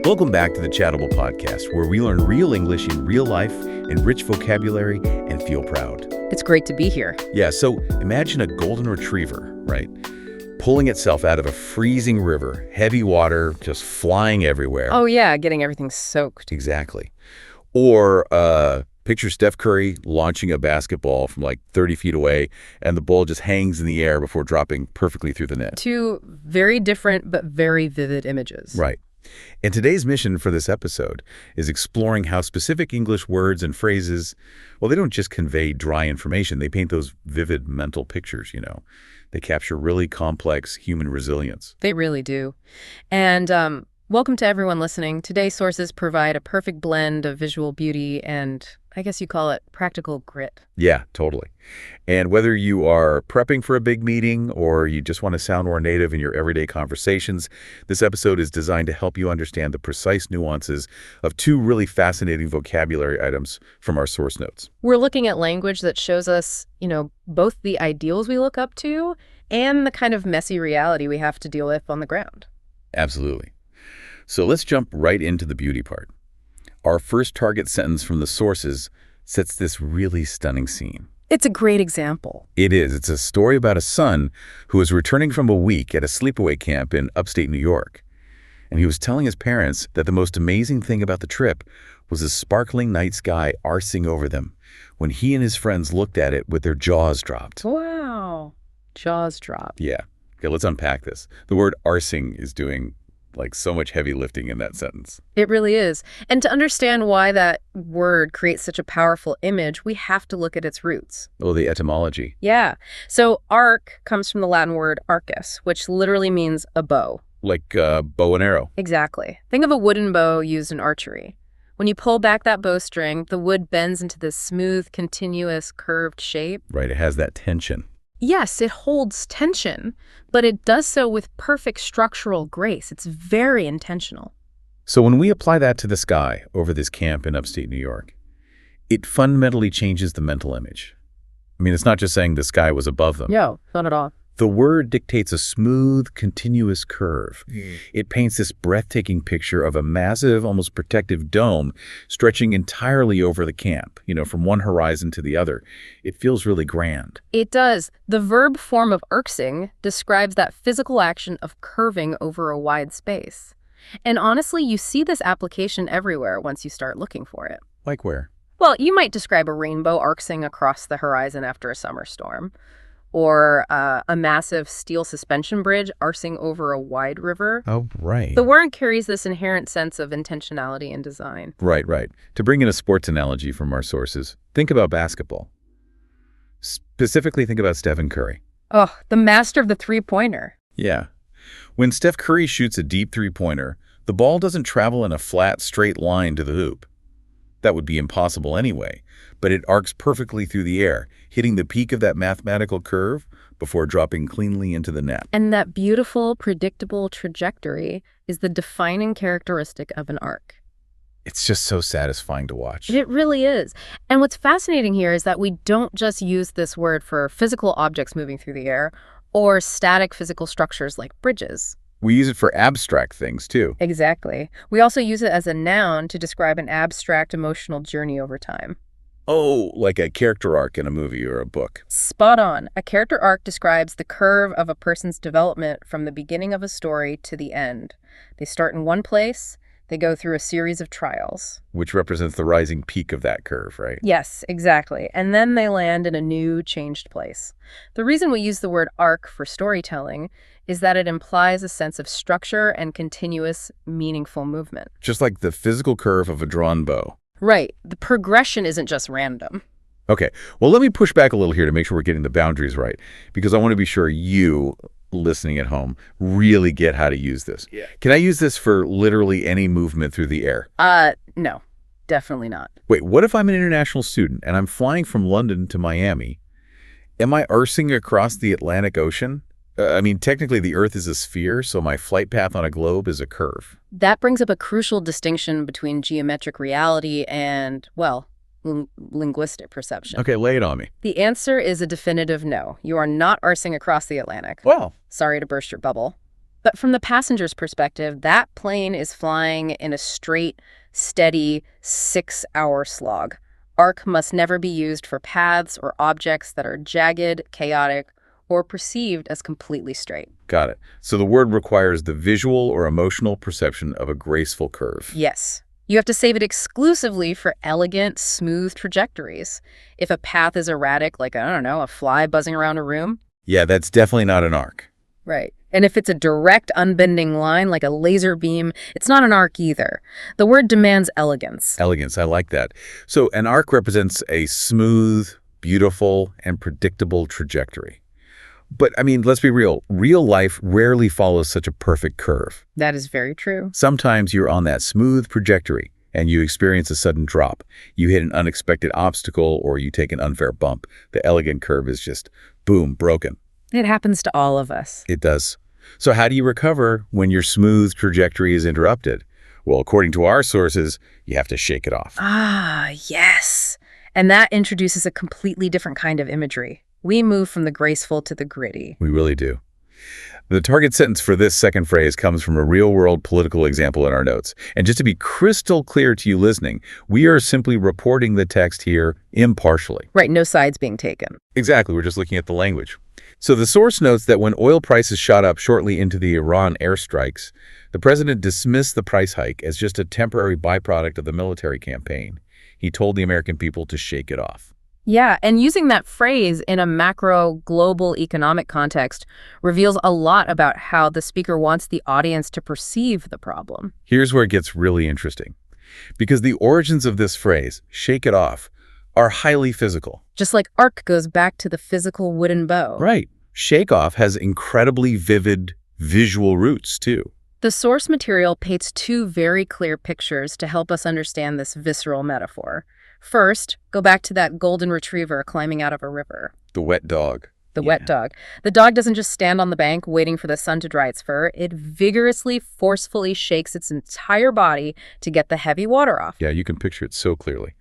Welcome back to the Chattable podcast, where we learn real English in real life, enrich vocabulary, and feel proud. It's great to be here. Yeah, so imagine a golden retriever, right? Pulling itself out of a freezing river, heavy water, just flying everywhere. Oh yeah, getting everything soaked. Exactly. Or picture Steph Curry launching a basketball from like 30 feet away, and the ball just hangs in the air before dropping perfectly through the net. Two very different but very vivid images. Right. And today's mission for this episode is exploring how specific English words and phrases, well, they don't just convey dry information. They paint those vivid mental pictures, you know. They capture really complex human resilience. They really do. And welcome to everyone listening. Today's sources provide a perfect blend of visual beauty and, I guess you call it, practical grit. Yeah, totally. And whether you are prepping for a big meeting or you just want to sound more native in your everyday conversations, this episode is designed to help you understand the precise nuances of two really fascinating vocabulary items from our source notes. We're looking at language that shows us, both the ideals we look up to and the kind of messy reality we have to deal with on the ground. Absolutely. So let's jump right into the beauty part. Our first target sentence from the sources sets this really stunning scene. It's a great example. It is. It's a story about a son who was returning from a week at a sleepaway camp in upstate New York. And he was telling his parents that the most amazing thing about the trip was a sparkling night sky arsing over them when he and his friends looked at it with their jaws dropped. Wow. Jaws dropped. Yeah. Okay, let's unpack this. The word arsing is doing so much heavy lifting in that sentence. It really is. And to understand why that word creates such a powerful image, we have to look at its roots. Oh, the etymology. Yeah. So arc comes from the Latin word arcus, which literally means a bow. Like bow and arrow. Exactly. Think of a wooden bow used in archery. When you pull back that bowstring, the wood bends into this smooth, continuous, curved shape. Right, it has that tension. Yes, it holds tension, but it does so with perfect structural grace. It's very intentional. So when we apply that to the sky over this camp in upstate New York, it fundamentally changes the mental image. I mean, it's not just saying the sky was above them. No, not at all. The word dictates a smooth, continuous curve. It paints this breathtaking picture of a massive, almost protective dome stretching entirely over the camp, from one horizon to the other. It feels really grand. It does. The verb form of irksing describes that physical action of curving over a wide space. And honestly, you see this application everywhere once you start looking for it. Like where? Well, you might describe a rainbow irksing across the horizon after a summer storm. Or a massive steel suspension bridge arsing over a wide river. Oh, right. The word carries this inherent sense of intentionality and design. Right. To bring in a sports analogy from our sources, think about basketball. Specifically, think about Stephen Curry. Oh, the master of the three-pointer. Yeah. When Steph Curry shoots a deep three-pointer, the ball doesn't travel in a flat, straight line to the hoop. That would be impossible anyway, but it arcs perfectly through the air, hitting the peak of that mathematical curve before dropping cleanly into the net. And that beautiful, predictable trajectory is the defining characteristic of an arc. It's just so satisfying to watch. It really is. And what's fascinating here is that we don't just use this word for physical objects moving through the air or static physical structures like bridges. We use it for abstract things, too. Exactly. We also use it as a noun to describe an abstract emotional journey over time. Oh, like a character arc in a movie or a book. Spot on. A character arc describes the curve of a person's development from the beginning of a story to the end. They start in one place, they go through a series of trials. Which represents the rising peak of that curve, right? Yes, exactly. And then they land in a new, changed place. The reason we use the word arc for storytelling is that it implies a sense of structure and continuous, meaningful movement. Just like the physical curve of a drawn bow. Right. The progression isn't just random. Okay. Well, let me push back a little here to make sure we're getting the boundaries right, because I want to be sure you, listening at home, really get how to use this. Yeah. Can I use this for literally any movement through the air? No, definitely not. Wait, what if I'm an international student and I'm flying from London to Miami? Am I arsing across the Atlantic Ocean? Technically the Earth is a sphere, so my flight path on a globe is a curve. That brings up a crucial distinction between geometric reality and, linguistic perception. Okay, lay it on me. The answer is a definitive no. You are not arsing across the Atlantic. Well. Sorry to burst your bubble. But from the passenger's perspective, that plane is flying in a straight, steady 6-hour slog. Arc must never be used for paths or objects that are jagged, chaotic, or perceived as completely straight. Got it. So the word requires the visual or emotional perception of a graceful curve. Yes. You have to save it exclusively for elegant, smooth trajectories. If a path is erratic, like, I don't know, a fly buzzing around a room. Yeah, that's definitely not an arc. Right. And if it's a direct, unbending line, like a laser beam, it's not an arc either. The word demands elegance. Elegance, I like that. So an arc represents a smooth, beautiful, and predictable trajectory. But, I mean, let's be real. Real life rarely follows such a perfect curve. That is very true. Sometimes you're on that smooth trajectory and you experience a sudden drop. You hit an unexpected obstacle or you take an unfair bump. The elegant curve is just, boom, broken. It happens to all of us. It does. So how do you recover when your smooth trajectory is interrupted? Well, according to our sources, you have to shake it off. Ah, yes. And that introduces a completely different kind of imagery. We move from the graceful to the gritty. We really do. The target sentence for this second phrase comes from a real-world political example in our notes. And just to be crystal clear to you listening, we are simply reporting the text here impartially. Right, no sides being taken. Exactly, we're just looking at the language. So the source notes that when oil prices shot up shortly into the Iran airstrikes, the president dismissed the price hike as just a temporary byproduct of the military campaign. He told the American people to shake it off. Yeah, and using that phrase in a macro global economic context reveals a lot about how the speaker wants the audience to perceive the problem. Here's where it gets really interesting. Because the origins of this phrase, shake it off, are highly physical. Just like arc goes back to the physical wooden bow. Right. Shake off has incredibly vivid visual roots, too. The source material paints two very clear pictures to help us understand this visceral metaphor. First, go back to that golden retriever climbing out of a river. The wet dog. The wet dog. The dog doesn't just stand on the bank waiting for the sun to dry its fur. It vigorously, forcefully shakes its entire body to get the heavy water off. Yeah, you can picture it so clearly.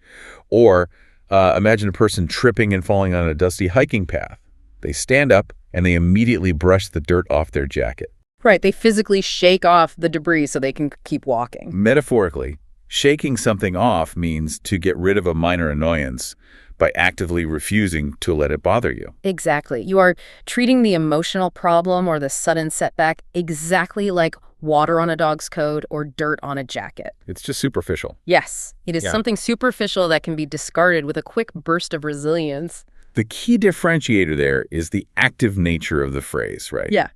Or imagine a person tripping and falling on a dusty hiking path. They stand up and they immediately brush the dirt off their jacket. Right, they physically shake off the debris so they can keep walking. Metaphorically, shaking something off means to get rid of a minor annoyance by actively refusing to let it bother you. Exactly. You are treating the emotional problem or the sudden setback exactly like water on a dog's coat or dirt on a jacket. It's just superficial. Yes, it is something superficial that can be discarded with a quick burst of resilience. The key differentiator there is the active nature of the phrase, right? Yeah.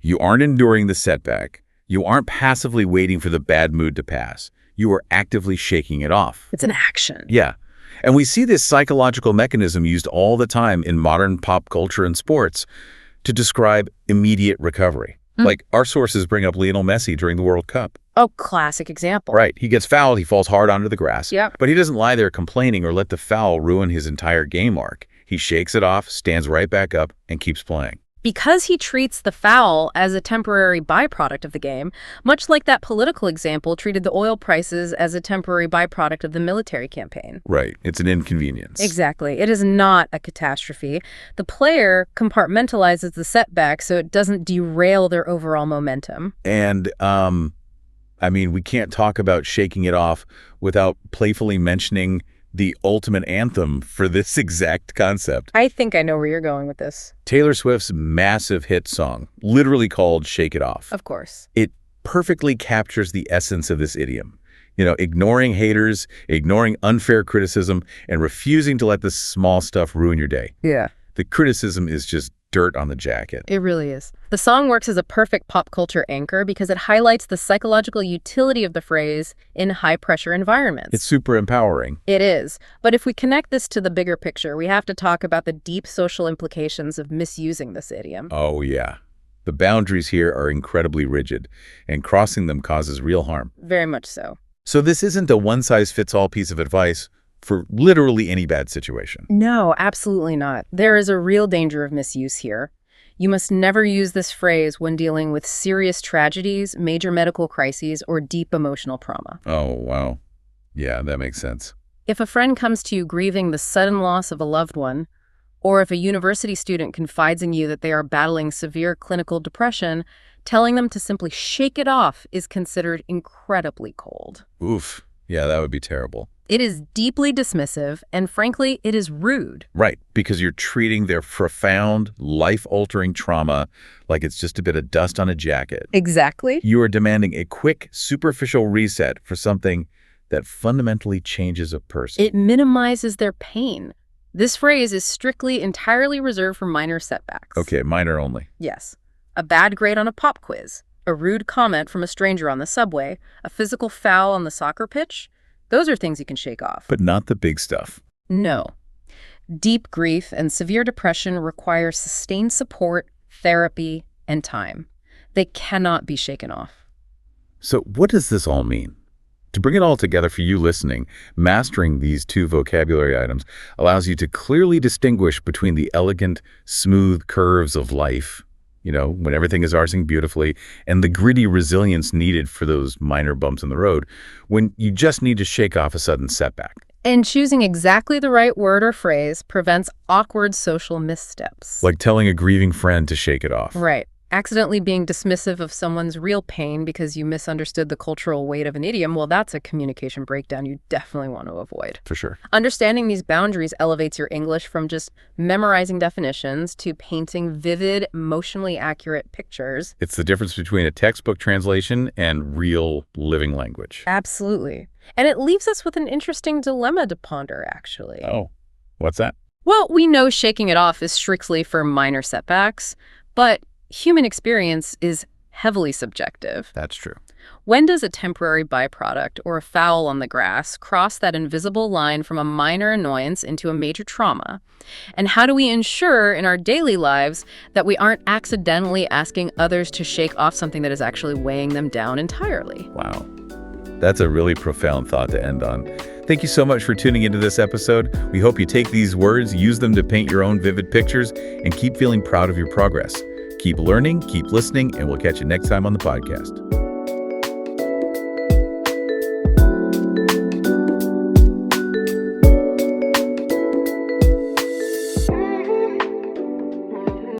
You aren't enduring the setback. You aren't passively waiting for the bad mood to pass. You are actively shaking it off. It's an action. Yeah. And we see this psychological mechanism used all the time in modern pop culture and sports to describe immediate recovery. Like our sources bring up Lionel Messi during the World Cup. Oh, classic example. Right. He gets fouled. He falls hard onto the grass. Yeah. But he doesn't lie there complaining or let the foul ruin his entire game arc. He shakes it off, stands right back up, and keeps playing. Because he treats the foul as a temporary byproduct of the game, much like that political example treated the oil prices as a temporary byproduct of the military campaign. Right. It's an inconvenience. Exactly. It is not a catastrophe. The player compartmentalizes the setback so it doesn't derail their overall momentum. And, I mean, we can't talk about shaking it off without playfully mentioning the ultimate anthem for this exact concept. I think I know where you're going with this. Taylor Swift's massive hit song, literally called Shake It Off. Of course. It perfectly captures the essence of this idiom. You know, ignoring haters, ignoring unfair criticism, and refusing to let the small stuff ruin your day. Yeah. The criticism is just dirt on the jacket. It really is. The song works as a perfect pop culture anchor because it highlights the psychological utility of the phrase in high-pressure environments. It's super empowering. It is. But if we connect this to the bigger picture, we have to talk about the deep social implications of misusing this idiom. Oh, yeah. The boundaries here are incredibly rigid, and crossing them causes real harm. Very much so. So this isn't a one-size-fits-all piece of advice for literally any bad situation. No, absolutely not. There is a real danger of misuse here. You must never use this phrase when dealing with serious tragedies, major medical crises, or deep emotional trauma. Oh, wow. Yeah, that makes sense. If a friend comes to you grieving the sudden loss of a loved one, or if a university student confides in you that they are battling severe clinical depression, Telling them to simply shake it off is considered incredibly cold. Oof. Yeah, that would be terrible. It is deeply dismissive, and frankly, it is rude. Right, because you're treating their profound, life-altering trauma like it's just a bit of dust on a jacket. Exactly. You are demanding a quick, superficial reset for something that fundamentally changes a person. It minimizes their pain. This phrase is strictly entirely reserved for minor setbacks. Okay, minor only. Yes. A bad grade on a pop quiz, a rude comment from a stranger on the subway, a physical foul on the soccer pitch. Those are things you can shake off. But not the big stuff. No. Deep grief and severe depression require sustained support, therapy, and time. They cannot be shaken off. So what does this all mean? To bring it all together for you listening, mastering these two vocabulary items allows you to clearly distinguish between the elegant, smooth curves of life, when everything is arsing beautifully, and the gritty resilience needed for those minor bumps in the road, when you just need to shake off a sudden setback. And choosing exactly the right word or phrase prevents awkward social missteps. Like telling a grieving friend to shake it off. Right. Accidentally being dismissive of someone's real pain because you misunderstood the cultural weight of an idiom, well, that's a communication breakdown you definitely want to avoid. For sure. Understanding these boundaries elevates your English from just memorizing definitions to painting vivid, emotionally accurate pictures. It's the difference between a textbook translation and real living language. Absolutely. And it leaves us with an interesting dilemma to ponder, actually. Oh, what's that? Well, we know shaking it off is strictly for minor setbacks, but human experience is heavily subjective. That's true. When does a temporary byproduct or a foul on the grass cross that invisible line from a minor annoyance into a major trauma? And how do we ensure in our daily lives that we aren't accidentally asking others to shake off something that is actually weighing them down entirely? Wow. That's a really profound thought to end on. Thank you so much for tuning into this episode. We hope you take these words, use them to paint your own vivid pictures, and keep feeling proud of your progress. Keep learning, keep listening, and we'll catch you next time on the podcast.